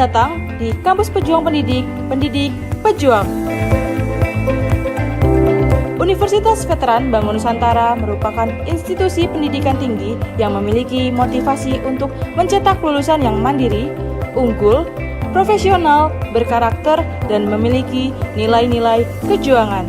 datang di Kampus Pejuang Pendidik, Pendidik Pejuang. Universitas Veteran Bangun Nusantara merupakan institusi pendidikan tinggi yang memiliki motivasi untuk mencetak lulusan yang mandiri, unggul, profesional, berkarakter, dan memiliki nilai-nilai kejuangan.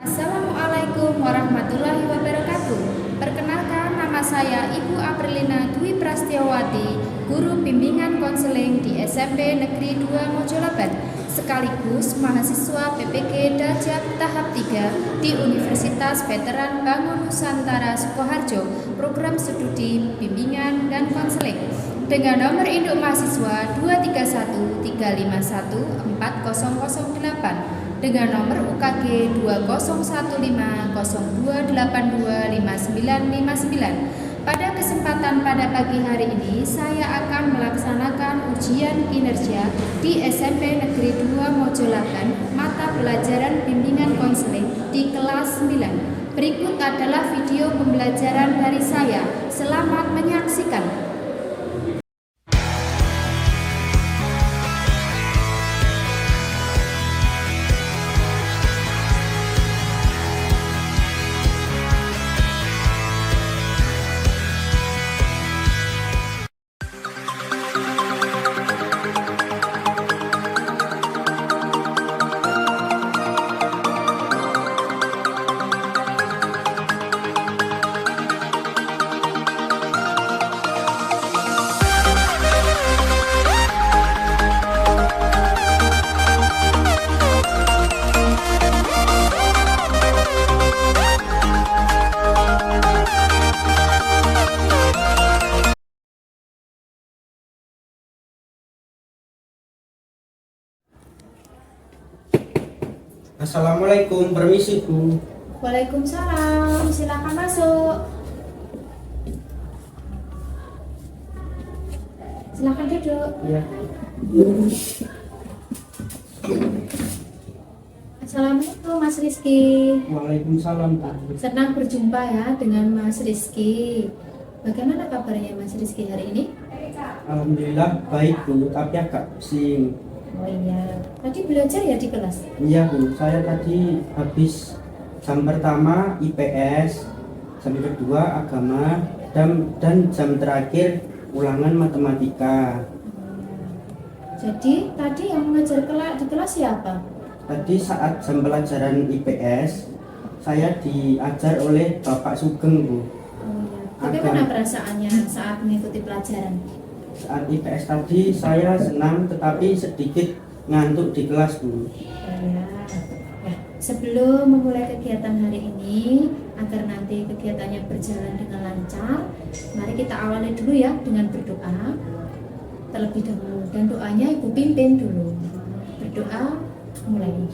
Assalamualaikum warahmatullahi wabarakatuh. Perkenalkan, nama saya Ibu Aprilina Dwi Prastiawati, guru bimbingan konseling di SMP Negeri 2 Mojolaban, sekaligus mahasiswa PPG Darjat tahap 3 di Universitas Veteran Bangun Nusantara Sukoharjo, program studi bimbingan dan konseling dengan nomor induk mahasiswa 23135140008 dengan nomor UKG 201502825959. Pada kesempatan pada pagi hari ini, saya akan melaksanakan ujian kinerja di SMP Negeri 2 Mojolaban, mata pelajaran bimbingan konseling di kelas 9. Berikut adalah video pembelajaran dari saya. Selamat menyaksikan. Assalamualaikum, permisi Bu. Waalaikumsalam, silakan masuk. Silakan duduk. Ya. Assalamualaikum Mas Rizky. Waalaikumsalam Bu. Senang berjumpa ya dengan Mas Rizky. Bagaimana kabarnya Mas Rizky hari ini? Alhamdulillah baik Bu, tapi agak pusing. Oh iya, tadi belajar ya di kelas? Iya Bu, saya tadi habis jam pertama IPS, jam kedua agama, dan jam terakhir ulangan matematika. Jadi tadi yang mengajar di kelas siapa? Tadi saat jam pelajaran IPS, saya diajar oleh Bapak Sugeng Bu. Oh iya. Bagaimana perasaannya saat mengikuti pelajaran? Saat IPS tadi saya senang tetapi sedikit ngantuk di kelas Bu. Oh ya. Ya, sebelum memulai kegiatan hari ini, agar nanti kegiatannya berjalan dengan lancar, mari kita awali dulu ya dengan berdoa terlebih dahulu, dan doanya Ibu pimpin dulu. Berdoa, mulai.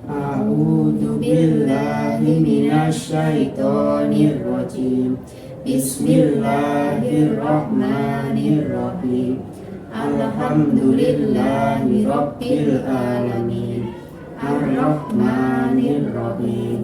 A'udzu billahi minasyaitonir rajim. Bismillahirrahmanirrahim. Alhamdulillahi rabbil alamin. Ar-Rahmanir-Rahim.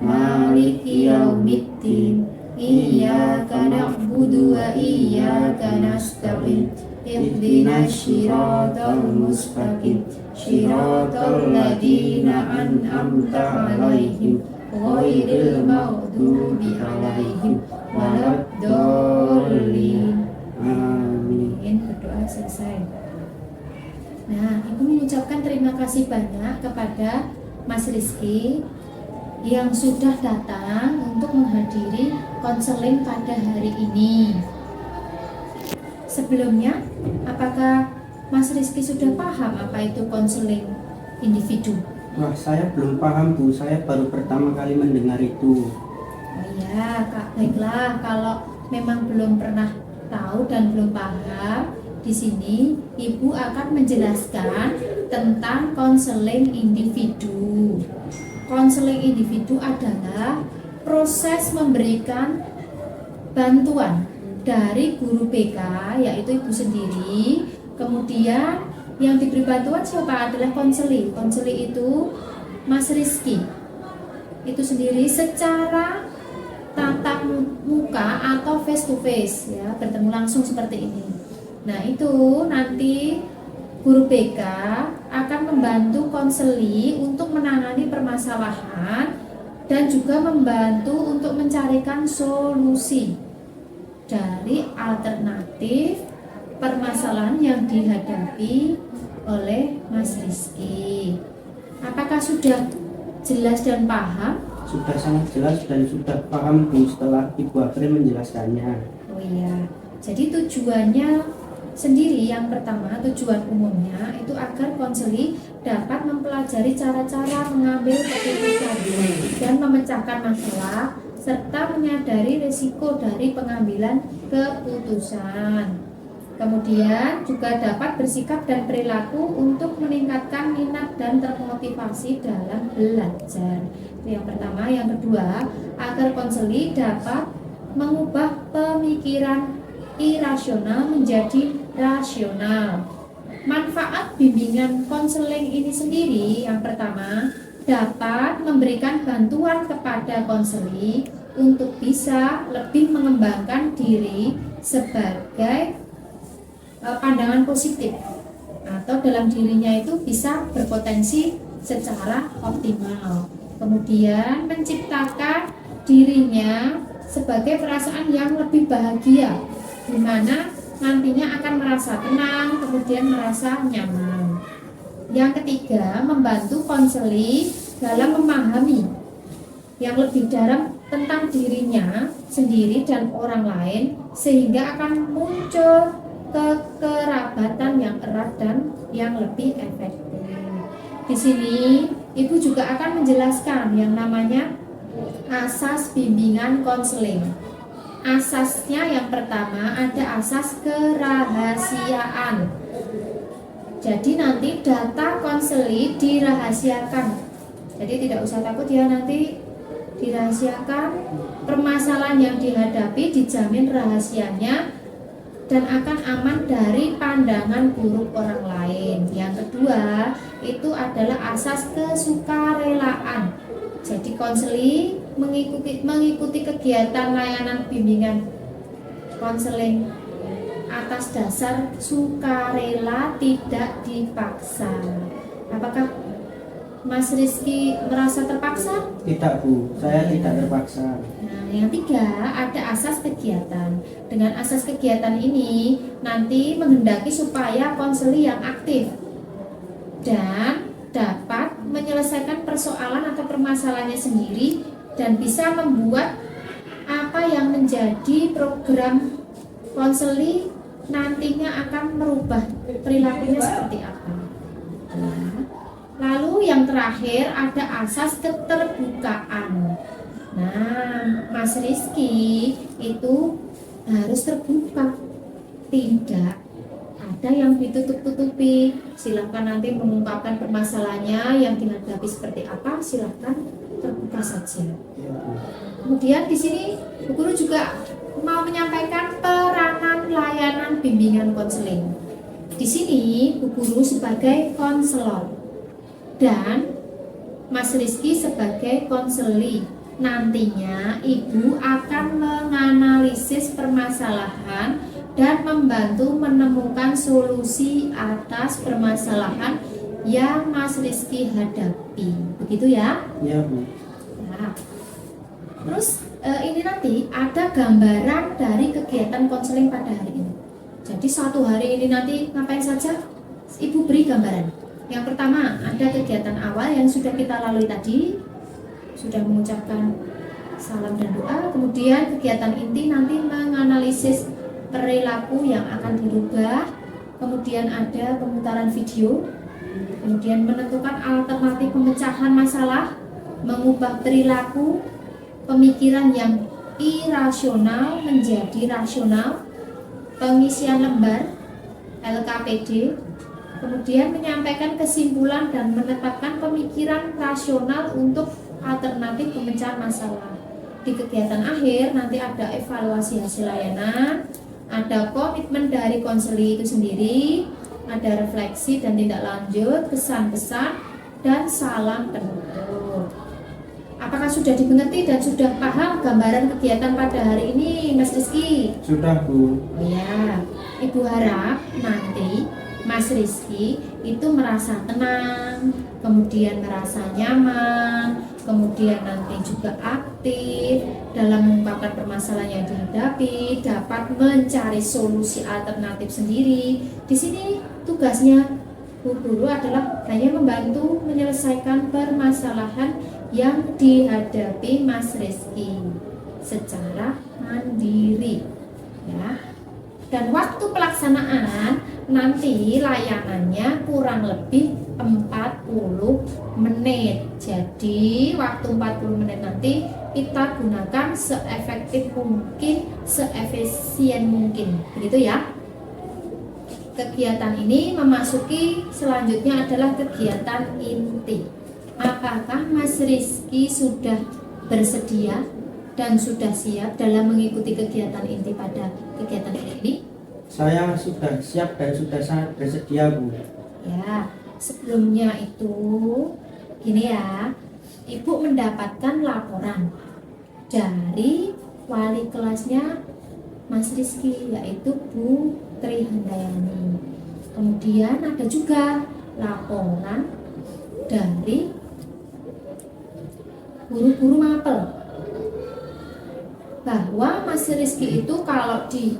Maliki yaumiddin. Iyyaka na'budu wa iyyaka nasta'in. Ihdinas siratal mustaqim. Siratal ladzina an'amta 'alaihim ghairil maghdubi 'alaihim waladdallin. Amin. Berdoa selesai. Nah, Ibu mengucapkan terima kasih banyak kepada Mas Rizky yang sudah datang untuk menghadiri konseling pada hari ini. Sebelumnya, apakah Mas Rizky sudah paham apa itu konseling individu? Wah, saya belum paham Bu, saya baru pertama kali mendengar itu. Oh iya, Kak, baiklah. Kalau memang belum pernah tahu dan belum paham, di sini Ibu akan menjelaskan tentang konseling individu. Konseling individu adalah proses memberikan bantuan dari guru BK, yaitu Ibu sendiri. Kemudian yang diberi bantuan siapa? Adalah konseli. Konseli itu Mas Rizky itu sendiri secara tatap muka atau face to face ya, bertemu langsung seperti ini. Nah, itu nanti guru BK akan membantu konseli untuk menangani permasalahan dan juga membantu untuk mencarikan solusi dari alternatif permasalahan yang dihadapi oleh Mas Rizky. Apakah sudah jelas dan paham? Sudah sangat jelas dan sudah paham Bu setelah Ibu April menjelaskannya. Oh iya, jadi tujuannya sendiri yang pertama, tujuan umumnya itu agar konseli dapat mempelajari cara-cara mengambil keputusan dan memecahkan masalah serta menyadari risiko dari pengambilan keputusan. Kemudian juga dapat bersikap dan perilaku untuk meningkatkan minat dan termotivasi dalam belajar. Itu yang pertama. Yang kedua, agar konseli dapat mengubah pemikiran irasional menjadi rasional. Manfaat bimbingan konseling ini sendiri yang pertama dapat memberikan bantuan kepada konseli untuk bisa lebih mengembangkan diri sebagai pandangan positif atau dalam dirinya itu bisa berpotensi secara optimal. Kemudian menciptakan dirinya sebagai perasaan yang lebih bahagia, di mana nantinya akan merasa tenang, kemudian merasa nyaman. Yang ketiga, membantu konseli dalam memahami yang lebih dalam tentang dirinya sendiri dan orang lain, sehingga akan muncul kekerabatan yang erat dan yang lebih efektif. Di sini Ibu juga akan menjelaskan yang namanya asas bimbingan konseling. Asasnya yang pertama ada asas kerahasiaan. Jadi nanti data konseli dirahasiakan. Jadi tidak usah takut ya, nanti dirahasiakan. Permasalahan yang dihadapi dijamin rahasianya dan akan aman dari pandangan buruk orang lain. Yang kedua, itu adalah asas kesukarelaan. Jadi konseli mengikuti kegiatan layanan bimbingan konseling atas dasar sukarela, tidak dipaksa. Apakah Mas Rizky merasa terpaksa? Tidak Bu, saya tidak terpaksa. Nah, yang tiga ada asas kegiatan. Dengan asas kegiatan ini nanti menghendaki supaya konseli yang aktif dan dapat menyelesaikan persoalan atau permasalahannya sendiri dan bisa membuat apa yang menjadi program konseli nantinya akan merubah perilakunya seperti apa. Nah, lalu yang terakhir ada asas keterbukaan. Nah, Mas Rizky itu harus terbuka, tidak ada yang ditutup-tutupi. Silahkan nanti mengungkapkan permasalahannya yang dihadapi seperti apa, silahkan terbuka saja. Kemudian di sini Bu Guru juga mau menyampaikan peranan layanan bimbingan konseling. Di sini Bu Guru sebagai konselor dan Mas Rizky sebagai konseli. Nantinya Ibu akan menganalisis permasalahan dan membantu menemukan solusi atas permasalahan yang Mas Rizky hadapi. Begitu ya? Iya Bu. Nah, terus ini nanti ada gambaran dari kegiatan konseling pada hari ini. Jadi satu hari ini nanti ngapain saja? Ibu beri gambaran. Yang pertama ada kegiatan awal yang sudah kita lalui tadi, sudah mengucapkan salam dan doa. Kemudian kegiatan inti nanti menganalisis perilaku yang akan dirubah. Kemudian ada pemutaran video. Kemudian menentukan alternatif pemecahan masalah, mengubah perilaku pemikiran yang irasional menjadi rasional, pengisian lembar LKPD, kemudian menyampaikan kesimpulan dan menetapkan pemikiran rasional untuk alternatif pemecahan masalah. Di kegiatan akhir nanti ada evaluasi hasil layanan, ada komitmen dari konseli itu sendiri, ada refleksi dan tindak lanjut, kesan-pesan, dan salam penutup. Apakah sudah dimengerti dan sudah paham gambaran kegiatan pada hari ini, Mas Rizky? Sudah, Bu. Oh ya, Ibu harap nanti Mas Rizky itu merasa tenang, kemudian merasa nyaman, kemudian nanti juga aktif dalam mengungkapkan permasalahan yang dihadapi, dapat mencari solusi alternatif sendiri. Di sini tugasnya Bu Guru adalah hanya membantu menyelesaikan permasalahan yang dihadapi Mas Rizky secara mandiri, ya. Dan waktu pelaksanaan nanti layanannya kurang lebih 40 menit. Jadi waktu 40 menit nanti kita gunakan seefektif mungkin, seefisien mungkin. Begitu ya. Kegiatan ini memasuki selanjutnya adalah kegiatan inti. Apakah Mas Rizky sudah bersedia dan sudah siap dalam mengikuti kegiatan inti pada kegiatan ini? Saya sudah siap dan sudah sangat bersedia, Bu. Ya, sebelumnya itu gini ya, Ibu mendapatkan laporan dari wali kelasnya Mas Rizky, yaitu Bu Tri Handayani. Kemudian ada juga laporan dari guru-guru mapel bahwa Mas Rizky itu kalau di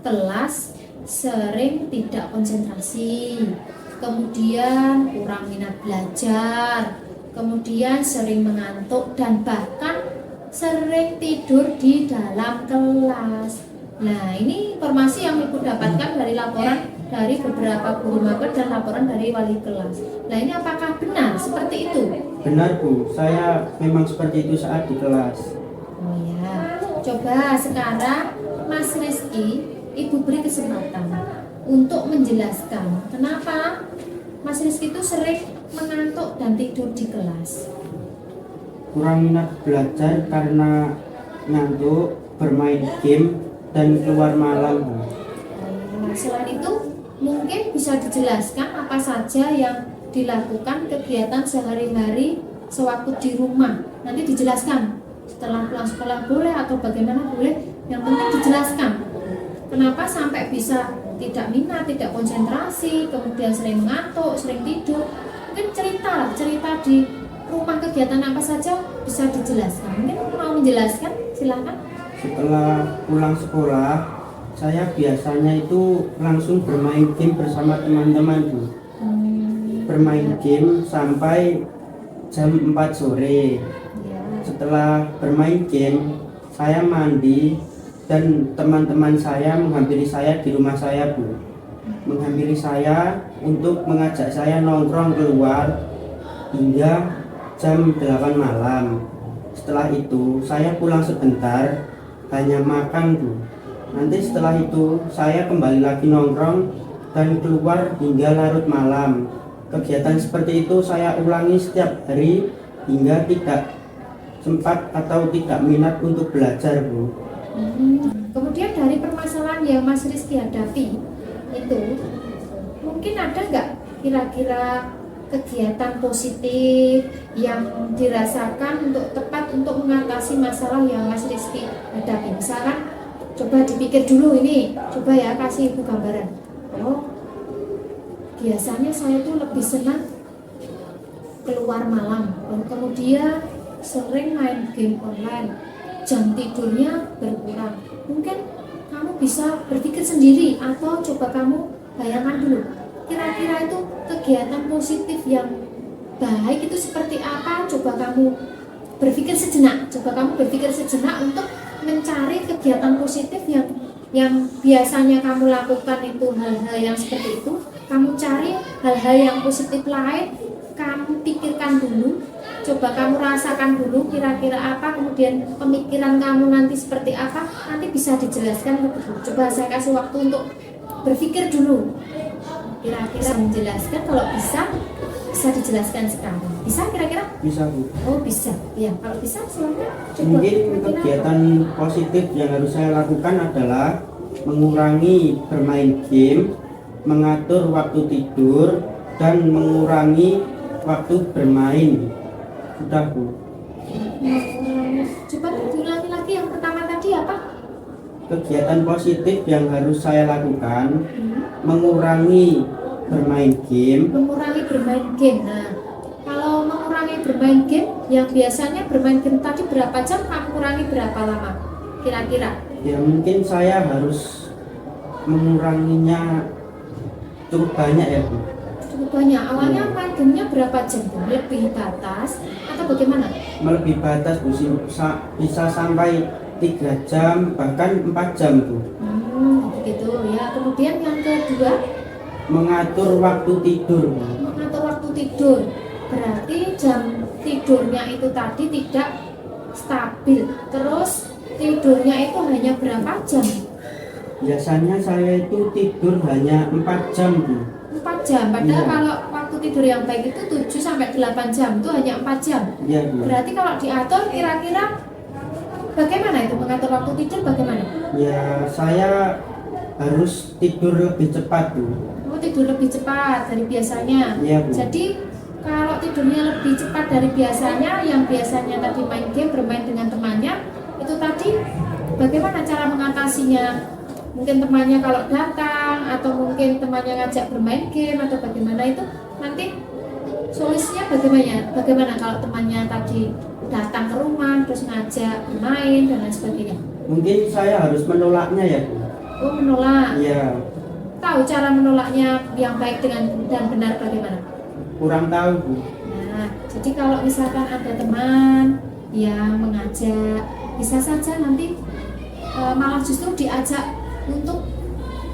kelas sering tidak konsentrasi, kemudian kurang minat belajar, kemudian sering mengantuk dan bahkan sering tidur di dalam kelas. Nah, ini informasi yang Ibu dapatkan dari laporan dari beberapa guru mapel dan laporan dari wali kelas. Nah, ini apakah benar seperti itu? Benar, Bu. Saya memang seperti itu saat di kelas. Oh ya, coba sekarang Mas Rizky, Ibu beri kesempatan untuk menjelaskan kenapa Mas Rizky itu sering mengantuk dan tidur di kelas. Kurang minat belajar karena ngantuk, bermain game, dan keluar malam, Bu. Nah, selain itu mungkin bisa dijelaskan apa saja yang dilakukan kegiatan sehari-hari sewaktu di rumah. Nanti dijelaskan setelah pulang sekolah boleh atau bagaimana boleh, yang penting dijelaskan kenapa sampai bisa tidak minat, tidak konsentrasi, kemudian sering mengantuk, sering tidur. Mungkin cerita di rumah kegiatan apa saja bisa dijelaskan. Mungkin mau menjelaskan, silakan. Setelah pulang sekolah, saya biasanya itu langsung bermain game bersama teman-teman, Bu. Bermain game sampai jam 4 sore. Ya. Setelah bermain game, saya mandi dan teman-teman saya menghampiri saya di rumah saya, Bu. Menghampiri saya untuk mengajak saya nongkrong keluar hingga jam 8 malam. Setelah itu, saya pulang sebentar, hanya makan, Bu. Nanti setelah itu, saya kembali lagi nongkrong dan keluar hingga larut malam. Kegiatan seperti itu saya ulangi setiap hari hingga tidak sempat atau tidak minat untuk belajar, Bu. Kemudian dari permasalahan yang Mas Rizky hadapi itu, mungkin ada nggak kira-kira kegiatan positif yang dirasakan untuk tepat untuk mengatasi masalah yang Mas Rizky hadapi? Misalkan, coba dipikir dulu ini, coba ya kasih Ibu gambaran. Oh, biasanya saya tuh lebih senang keluar malam, kemudian sering main game online, jam tidurnya berkurang. Mungkin kamu bisa berpikir sendiri atau coba kamu bayangkan dulu, kira-kira itu kegiatan positif yang baik itu seperti apa. Coba kamu berpikir sejenak, untuk mencari kegiatan positif yang biasanya kamu lakukan itu hal-hal yang seperti itu. Kamu cari hal-hal yang positif lain, kamu pikirkan dulu, coba kamu rasakan dulu kira-kira apa, kemudian pemikiran kamu nanti seperti apa, nanti bisa dijelaskan ke Ibu. Coba saya kasih waktu untuk berpikir dulu, kira-kira menjelaskan. Kalau bisa dijelaskan sekarang. Bisa kira-kira? Bisa, Bu. Oh bisa, ya kalau bisa silakan. Coba. Mungkin kegiatan positif yang harus saya lakukan adalah mengurangi bermain game, mengatur waktu tidur, dan mengurangi waktu bermain. Sudah, Bu. Coba diulangi lagi yang pertama tadi apa? Kegiatan positif yang harus saya lakukan mengurangi bermain game. Mengurangi bermain game. Nah, kalau mengurangi bermain game, yang biasanya bermain game tadi berapa jam, kamu kurangi berapa lama? Kira-kira? Ya mungkin saya harus menguranginya cukup banyak ya Bu. Cukup banyak. Awalnya main gamenya berapa jam? Lebih batas atau bagaimana? Melebihi batas Bu, bisa sampai 3 jam bahkan 4 jam Bu. Begitu ya. Kemudian yang kedua, Mengatur waktu tidur Bu. mengatur waktu tidur. Berarti jam tidurnya itu tadi tidak stabil. Terus tidurnya itu hanya berapa jam? Biasanya saya itu tidur hanya 4 jam Bu. 4 jam. Padahal Iya. kalau waktu tidur yang baik itu 7 sampai 8 jam, itu hanya 4 jam. Iya Bu. Berarti kalau diatur kira-kira bagaimana itu mengatur waktu tidur bagaimana? Ya saya harus tidur lebih cepat Bu. Oh, tidur lebih cepat dari biasanya. Iya Bu. Jadi kalau tidurnya lebih cepat dari biasanya, yang biasanya tadi main game bermain dengan temannya, itu tadi bagaimana cara mengatasinya? Mungkin temannya kalau datang atau mungkin temannya ngajak bermain game atau bagaimana, itu nanti solusinya bagaimana? Bagaimana kalau temannya tadi datang ke rumah terus ngajak bermain dan lain sebagainya? Mungkin saya harus menolaknya ya Bu. Oh, menolak. Iya, Tahu cara menolaknya yang baik dengan dan benar bagaimana? kurang tahu Bu. Nah, jadi kalau misalkan ada teman yang mengajak, bisa saja nanti malah justru diajak untuk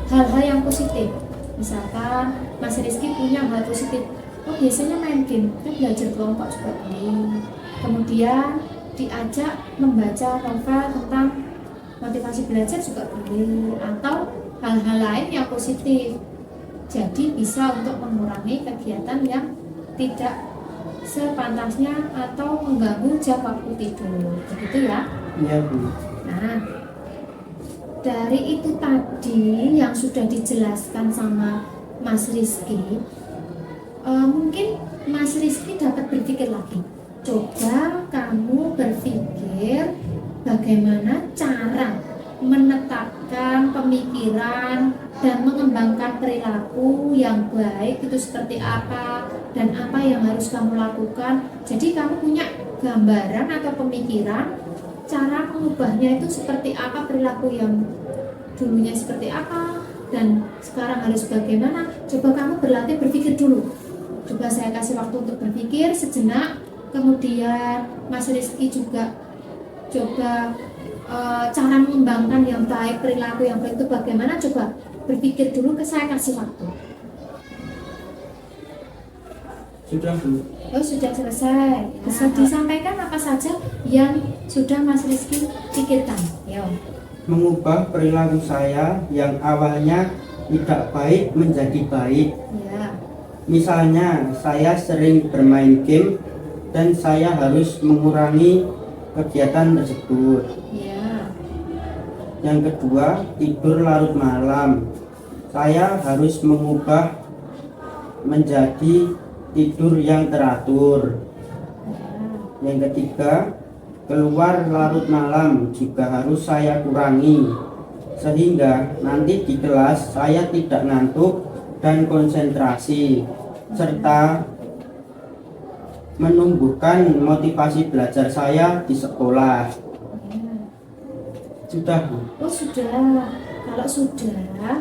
hal-hal yang positif. Misalkan Mas Rizky punya hal positif, oh biasanya main game, kita belajar kelompok juga boleh. Kemudian diajak membaca novel tentang motivasi belajar juga boleh, atau hal-hal lain yang positif. Jadi bisa untuk mengurangi kegiatan yang tidak sepantasnya atau mengganggu jam waktu tidur, begitu ya. Iya Bu. Nah, dari itu tadi yang sudah dijelaskan sama Mas Rizky, mungkin Mas Rizky dapat berpikir lagi. Coba kamu berpikir bagaimana cara menetapkan pemikiran dan mengembangkan perilaku yang baik itu seperti apa dan apa yang harus kamu lakukan. Jadi kamu punya gambaran atau pemikiran cara mengubahnya itu seperti apa, perilaku yang dulunya seperti apa dan sekarang harus bagaimana. Coba kamu berlatih berpikir dulu. Coba saya kasih waktu untuk berpikir sejenak. Kemudian Mas Rizky juga coba cara mengembangkan yang baik, perilaku yang baik itu bagaimana. Coba berpikir dulu, saya kasih waktu. Sudah Bu. Oh, sudah selesai. Bisa disampaikan apa saja yang sudah Mas Rizky pikirkan? Yo. Mengubah perilaku saya yang awalnya tidak baik menjadi baik. Ya. Misalnya saya sering bermain game dan saya harus mengurangi kegiatan tersebut. Ya. Yang kedua, tidur larut malam. Saya harus mengubah menjadi tidur yang teratur. Yang ketiga, keluar larut malam juga harus saya kurangi, sehingga nanti di kelas saya tidak ngantuk dan konsentrasi, serta menumbuhkan motivasi belajar saya di sekolah. Sudah Bu. Oh, sudah. Kalau sudah,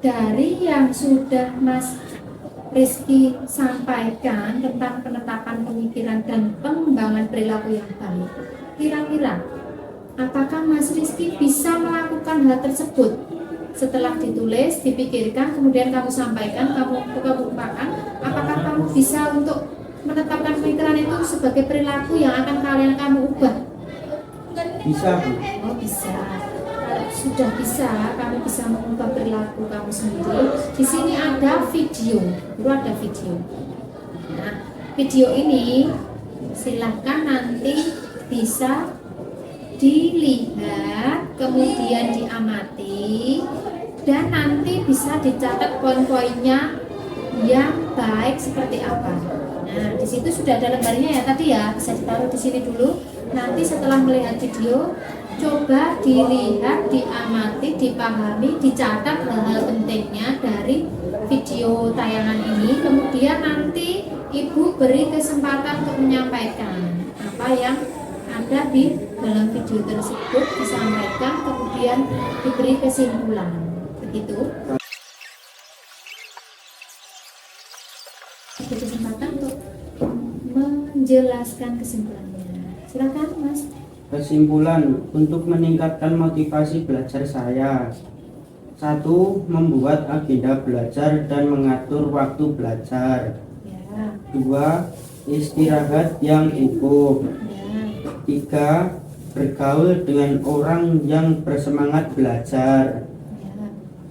dari yang sudah Mas Rizky sampaikan tentang penetapan pemikiran dan pengembangan perilaku yang baik, kira-kira apakah Mas Rizky bisa melakukan hal tersebut? Setelah ditulis, dipikirkan, kemudian kamu sampaikan, kamu kemukakan, apakah kamu bisa untuk menetapkan pemikiran itu sebagai perilaku yang akan kamu ubah? Bisa Bu. Oh, bisa. Kalau sudah bisa, kamu bisa mengubah perilaku kamu sendiri. Di sini ada video, itu ada video. Nah, video ini silahkan nanti bisa dilihat, kemudian diamati, dan nanti bisa dicatat poin-poinnya yang baik seperti apa. Nah, di situ sudah ada lembarnya ya tadi ya, bisa ditaruh di sini dulu. Nanti setelah melihat video, coba dilihat, diamati, dipahami, dicatat hal-hal pentingnya dari video tayangan ini. Kemudian nanti Ibu beri kesempatan untuk menyampaikan apa yang ada di dalam video tersebut, disampaikan, kemudian diberi kesimpulan. Begitu. Ada kesempatan untuk menjelaskan kesimpulannya. Silakan, Mas. Kesimpulan untuk meningkatkan motivasi belajar saya. 1. Membuat agenda belajar dan mengatur waktu belajar. Ya. 2. Istirahat yang cukup. Ya. 3. Bergaul dengan orang yang bersemangat belajar.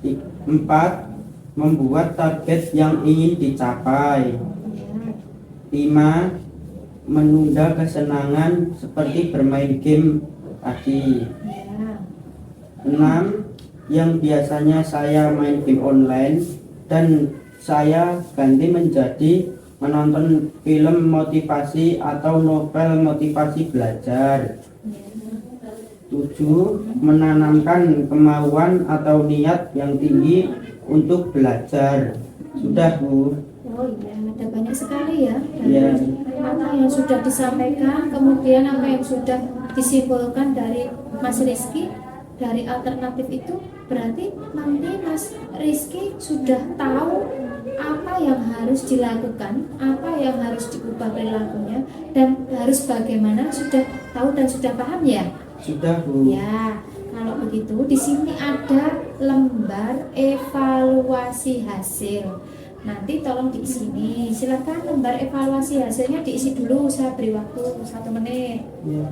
Ya. 4. Membuat target yang ingin dicapai. Ya. 5. Menunda kesenangan seperti bermain game tadi. Ya. 6. Yang biasanya saya main game online dan saya ganti menjadi menonton film motivasi atau novel motivasi belajar. 7. Menanamkan kemauan atau niat yang tinggi untuk belajar. Sudah, Bu? Oh iya, ada banyak sekali ya dari Iya. apa yang sudah disampaikan, kemudian apa yang sudah disimpulkan dari Mas Rizky dari alternatif itu. Berarti nanti Mas Rizky sudah tahu apa yang harus dilakukan, apa yang harus diubah perilakunya, dan harus bagaimana, sudah tahu dan sudah paham ya? Sudah, Bu. Ya, kalau begitu di sini ada lembar evaluasi hasil. Nanti tolong diisi nih. Silakan lembar evaluasi hasilnya diisi dulu. Saya beri waktu 1 menit. Ya.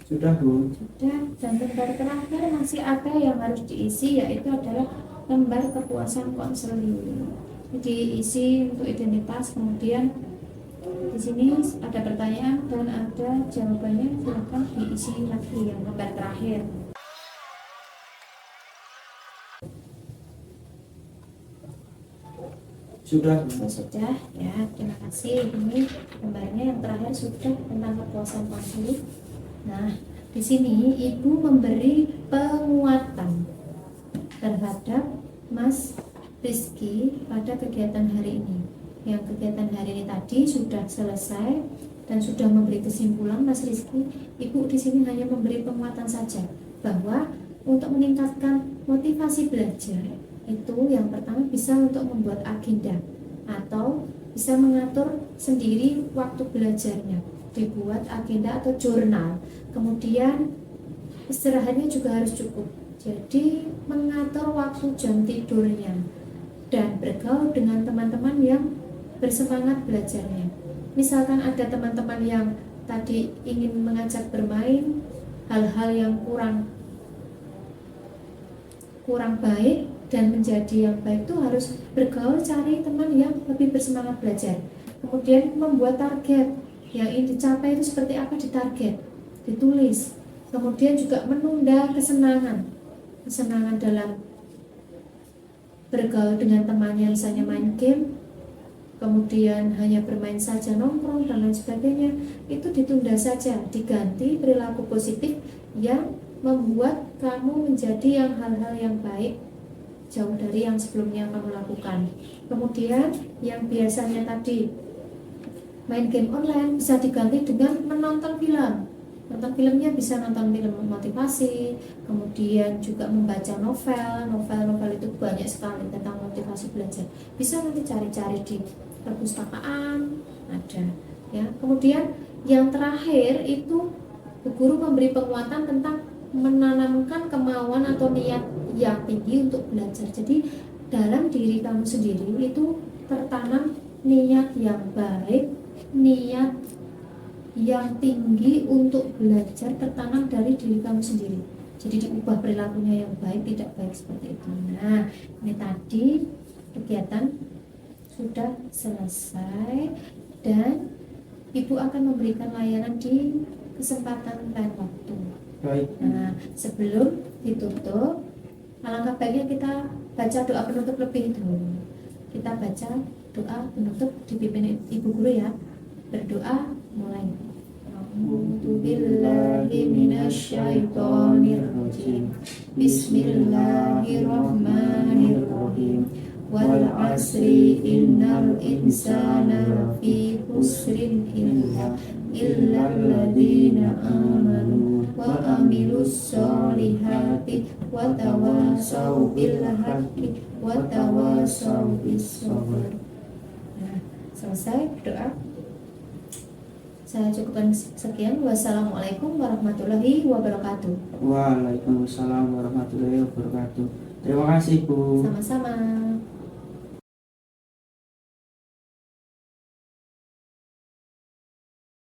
Sudah, Bu. Sudah. Dan lembar terakhir masih ada yang harus diisi, yaitu adalah lembar kepuasan konseling. Diisi untuk identitas, kemudian di sini ada pertanyaan dan ada jawabannya. Silakan diisi lagi yang lembar terakhir. Sudah. Oh, sudah ya, terima kasih. Ini lembarnya yang terakhir sudah tentang kepuasan konseling. Nah, di sini Ibu memberi penguatan terhadap Mas Rizky pada kegiatan hari ini. Yang kegiatan hari ini tadi sudah selesai dan sudah memberi kesimpulan. Mas Rizky, Ibu di sini hanya memberi penguatan saja bahwa untuk meningkatkan motivasi belajar itu yang pertama bisa untuk membuat agenda atau bisa mengatur sendiri waktu belajarnya, dibuat agenda atau jurnal. Kemudian istirahatnya juga harus cukup, jadi mengatur waktu jam tidurnya dan bergaul dengan teman-teman yang bersemangat belajarnya. Misalkan ada teman-teman yang tadi ingin mengajak bermain, hal-hal yang kurang baik dan menjadi yang baik itu harus bergaul, cari teman yang lebih bersemangat belajar. Kemudian membuat target yang ingin dicapai itu seperti apa, ditarget, ditulis. Kemudian juga menunda kesenangan dalam bergaul dengan temannya, misalnya main game, kemudian hanya bermain saja, nongkrong dan lain sebagainya, itu ditunda saja, diganti perilaku positif yang membuat kamu menjadi yang hal-hal yang baik, jauh dari yang sebelumnya kamu lakukan. Kemudian yang biasanya tadi main game online bisa diganti dengan menonton film. Nonton filmnya bisa nonton film motivasi, kemudian juga membaca novel itu banyak sekali tentang motivasi belajar. Bisa nanti cari-cari di perpustakaan, ada ya. Kemudian yang terakhir itu guru memberi penguatan tentang menanamkan kemauan atau niat yang tinggi untuk belajar. Jadi dalam diri kamu sendiri itu tertanam niat yang baik, niat yang tinggi untuk belajar, tertanam dari diri kamu sendiri. Jadi diubah perilakunya yang baik, tidak baik seperti itu. Nah, ini tadi kegiatan sudah selesai dan Ibu akan memberikan layanan di kesempatan lain waktu. Baik. Nah, sebelum ditutup, alangkah baiknya kita baca doa penutup lebih dulu. Kita baca doa penutup dipimpin Ibu Guru ya. Berdoa mulai. A'udzubillahi minasyaitonirrajim. Bismillahirrahmanirrahim. Wal 'asri innal insana lafi khusrin illa alladziina aamanu wa 'amilus sholihati wa tawassaw bil haqqi wa tawassaw bis sabr. Nah, selesai doa. Saya cukupkan sekian. Wassalamualaikum warahmatullahi wabarakatuh. Waalaikumsalam warahmatullahi wabarakatuh. Terima kasih Bu. Sama-sama.